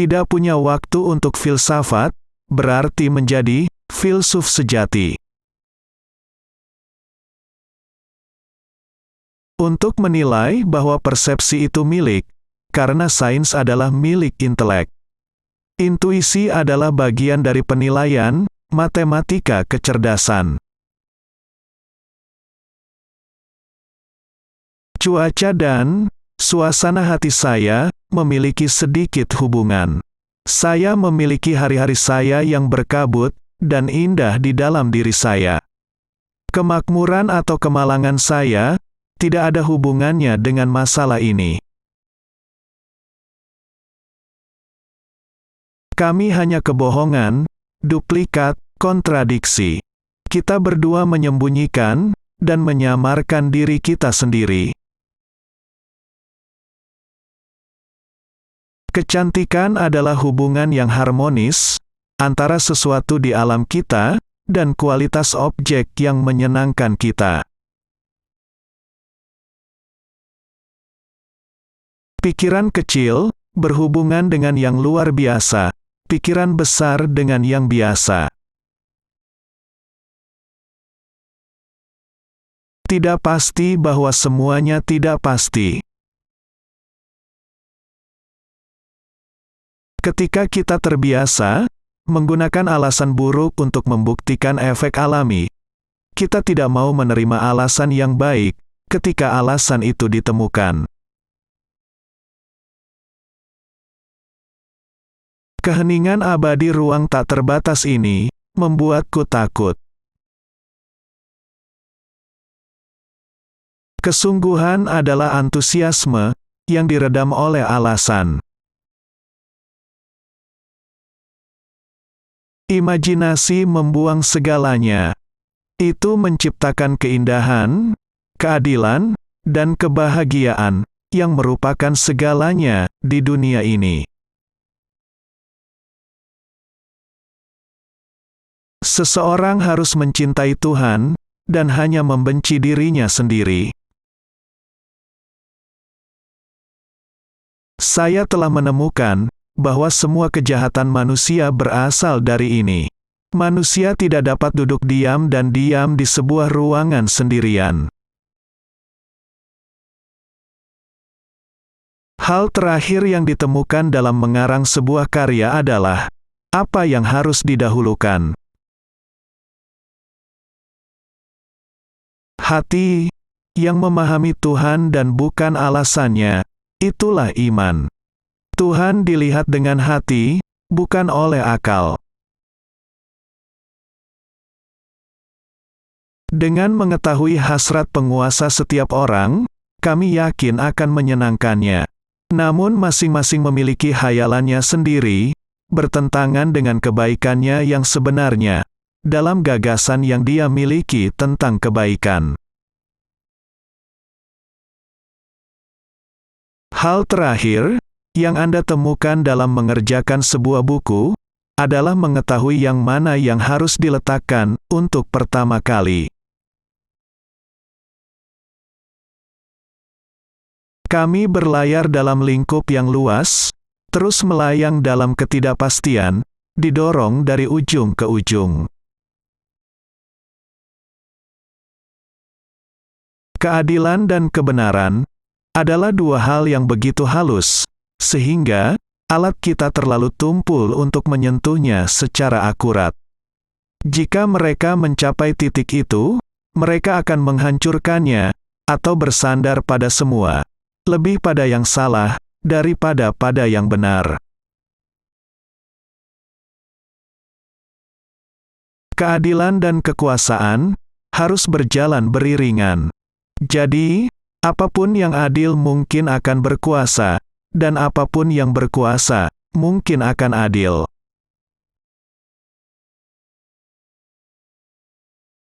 Tidak punya waktu untuk filsafat, berarti menjadi filsuf sejati. Untuk menilai bahwa persepsi itu milik, karena sains adalah milik intelek. Intuisi adalah bagian dari penilaian, matematika kecerdasan. Cuaca dan suasana hati saya memiliki sedikit hubungan. Saya memiliki hari-hari saya yang berkabut dan indah di dalam diri saya. Kemakmuran atau kemalangan saya tidak ada hubungannya dengan masalah ini. Kami hanya kebohongan, duplikat, kontradiksi. Kita berdua menyembunyikan dan menyamarkan diri kita sendiri. Kecantikan adalah hubungan yang harmonis antara sesuatu di alam kita dan kualitas objek yang menyenangkan kita. Pikiran kecil berhubungan dengan yang luar biasa, pikiran besar dengan yang biasa. Tidak pasti bahwa semuanya tidak pasti. Ketika kita terbiasa menggunakan alasan buruk untuk membuktikan efek alami, kita tidak mau menerima alasan yang baik ketika alasan itu ditemukan. Keheningan abadi ruang tak terbatas ini membuatku takut. Kesungguhan adalah antusiasme yang diredam oleh alasan. Imajinasi membuang segalanya. Itu menciptakan keindahan, keadilan, dan kebahagiaan yang merupakan segalanya di dunia ini. Seseorang harus mencintai Tuhan dan hanya membenci dirinya sendiri. Saya telah menemukan bahwa semua kejahatan manusia berasal dari ini. Manusia tidak dapat duduk diam dan diam di sebuah ruangan sendirian. Hal terakhir yang ditemukan dalam mengarang sebuah karya adalah apa yang harus didahulukan. Hati yang memahami Tuhan dan bukan alasannya, itulah iman. Tuhan dilihat dengan hati, bukan oleh akal. Dengan mengetahui hasrat penguasa setiap orang, kami yakin akan menyenangkannya. Namun masing-masing memiliki hayalannya sendiri, bertentangan dengan kebaikannya yang sebenarnya, dalam gagasan yang dia miliki tentang kebaikan. Hal terakhir yang Anda temukan dalam mengerjakan sebuah buku adalah mengetahui yang mana yang harus diletakkan untuk pertama kali. Kami berlayar dalam lingkup yang luas, terus melayang dalam ketidakpastian, didorong dari ujung ke ujung. Keadilan dan kebenaran adalah dua hal yang begitu halus, sehingga alat kita terlalu tumpul untuk menyentuhnya secara akurat. Jika mereka mencapai titik itu, mereka akan menghancurkannya, atau bersandar pada semua, lebih pada yang salah, daripada pada yang benar. Keadilan dan kekuasaan harus berjalan beriringan. Jadi, apapun yang adil mungkin akan berkuasa, dan apapun yang berkuasa mungkin akan adil.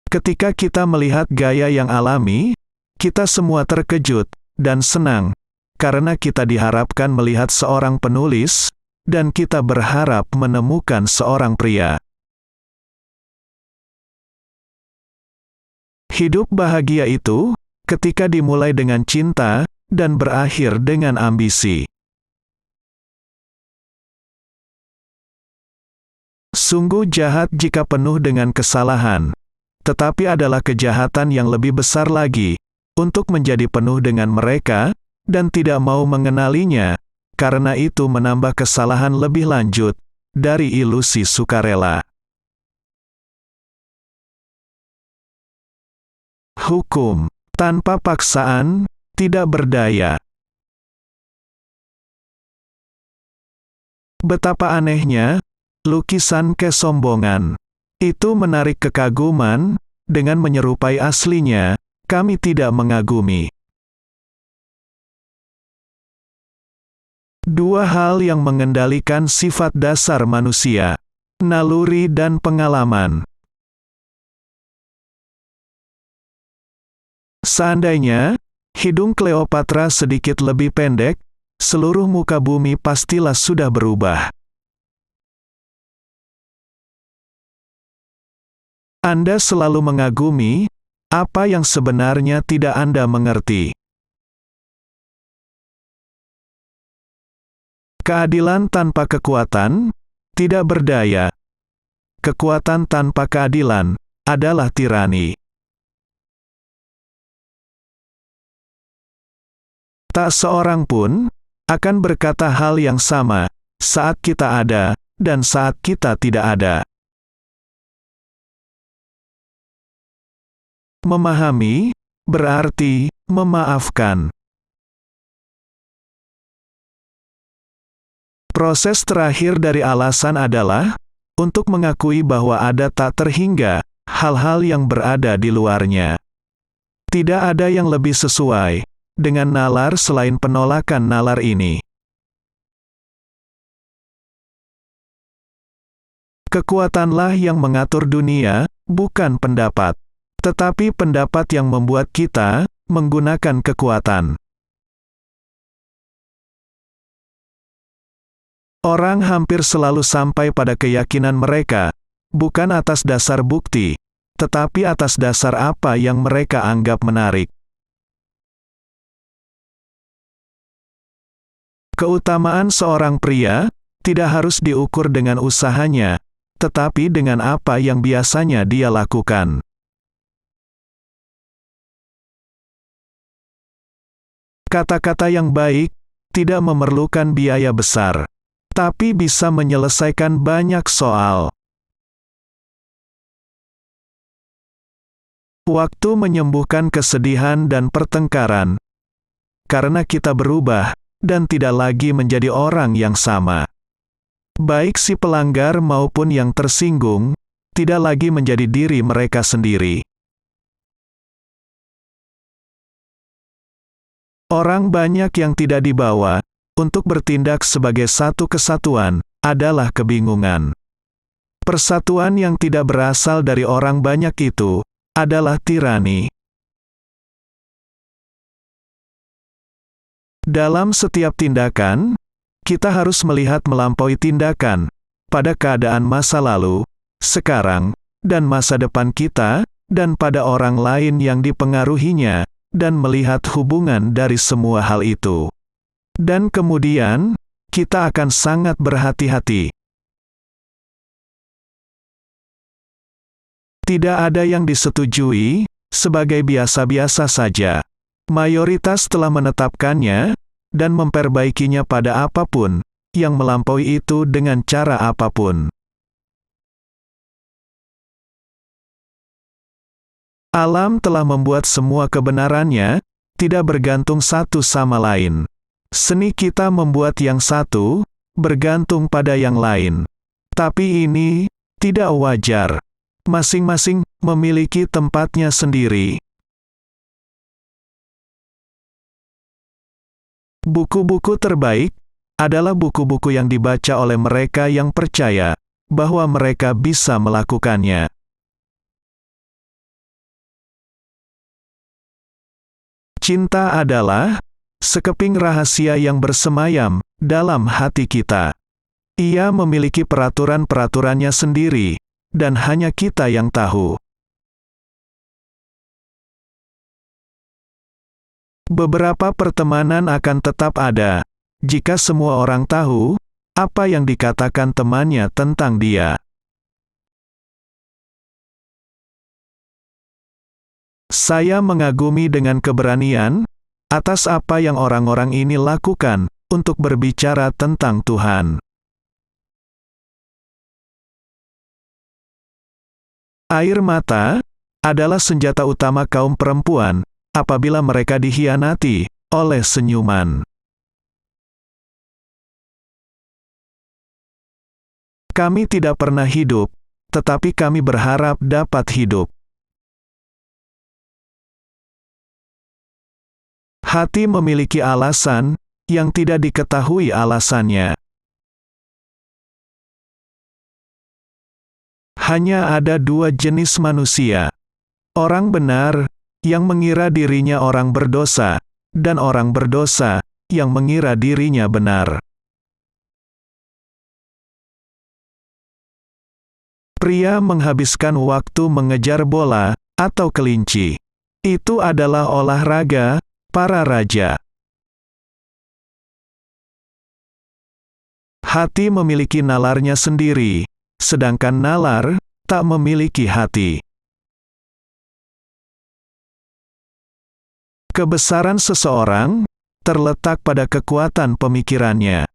Ketika kita melihat gaya yang alami, kita semua terkejut dan senang, karena kita diharapkan melihat seorang penulis, dan kita berharap menemukan seorang pria. Hidup bahagia itu ketika dimulai dengan cinta dan berakhir dengan ambisi. Sungguh jahat jika penuh dengan kesalahan, tetapi adalah kejahatan yang lebih besar lagi, untuk menjadi penuh dengan mereka, dan tidak mau mengenalinya, karena itu menambah kesalahan lebih lanjut, dari ilusi sukarela. Hukum, tanpa paksaan, tidak berdaya. Betapa anehnya, lukisan kesombongan itu menarik kekaguman, dengan menyerupai aslinya, kami tidak mengagumi. Dua hal yang mengendalikan sifat dasar manusia, naluri dan pengalaman. Seandainya hidung Cleopatra sedikit lebih pendek, seluruh muka bumi pastilah sudah berubah. Anda selalu mengagumi apa yang sebenarnya tidak Anda mengerti. Keadilan tanpa kekuatan tidak berdaya. Kekuatan tanpa keadilan adalah tirani. Tak seorang pun akan berkata hal yang sama saat kita ada dan saat kita tidak ada. Memahami berarti memaafkan. Proses terakhir dari alasan adalah untuk mengakui bahwa ada tak terhingga hal-hal yang berada di luarnya. Tidak ada yang lebih sesuai dengan nalar selain penolakan nalar ini. Kekuatanlah yang mengatur dunia, bukan pendapat. Tetapi pendapat yang membuat kita menggunakan kekuatan. Orang hampir selalu sampai pada keyakinan mereka, bukan atas dasar bukti, tetapi atas dasar apa yang mereka anggap menarik. Keutamaan seorang pria tidak harus diukur dengan usahanya, tetapi dengan apa yang biasanya dia lakukan. Kata-kata yang baik tidak memerlukan biaya besar, tapi bisa menyelesaikan banyak soal. Waktu menyembuhkan kesedihan dan pertengkaran, karena kita berubah dan tidak lagi menjadi orang yang sama. Baik si pelanggar maupun yang tersinggung, tidak lagi menjadi diri mereka sendiri. Orang banyak yang tidak dibawa untuk bertindak sebagai satu kesatuan adalah kebingungan. Persatuan yang tidak berasal dari orang banyak itu adalah tirani. Dalam setiap tindakan, kita harus melihat melampaui tindakan pada keadaan masa lalu, sekarang, dan masa depan kita, dan pada orang lain yang dipengaruhinya, dan melihat hubungan dari semua hal itu. Dan kemudian, kita akan sangat berhati-hati. Tidak ada yang disetujui sebagai biasa-biasa saja. Mayoritas telah menetapkannya dan memperbaikinya pada apapun yang melampaui itu dengan cara apapun. Alam telah membuat semua kebenarannya tidak bergantung satu sama lain. Seni kita membuat yang satu bergantung pada yang lain. Tapi ini tidak wajar. Masing-masing memiliki tempatnya sendiri. Buku-buku terbaik adalah buku-buku yang dibaca oleh mereka yang percaya bahwa mereka bisa melakukannya. Cinta adalah sekeping rahasia yang bersemayam dalam hati kita. Ia memiliki peraturan-peraturannya sendiri, dan hanya kita yang tahu. Beberapa pertemanan akan tetap ada, jika semua orang tahu apa yang dikatakan temannya tentang dia. Saya mengagumi dengan keberanian atas apa yang orang-orang ini lakukan untuk berbicara tentang Tuhan. Air mata adalah senjata utama kaum perempuan apabila mereka dikhianati oleh senyuman. Kami tidak pernah hidup, tetapi kami berharap dapat hidup. Hati memiliki alasan yang tidak diketahui alasannya. Hanya ada dua jenis manusia. Orang benar yang mengira dirinya orang berdosa, dan orang berdosa yang mengira dirinya benar. Pria menghabiskan waktu mengejar bola atau kelinci. Itu adalah olahraga para raja. Hati memiliki nalarnya sendiri, sedangkan nalar tak memiliki hati. Kebesaran seseorang terletak pada kekuatan pemikirannya.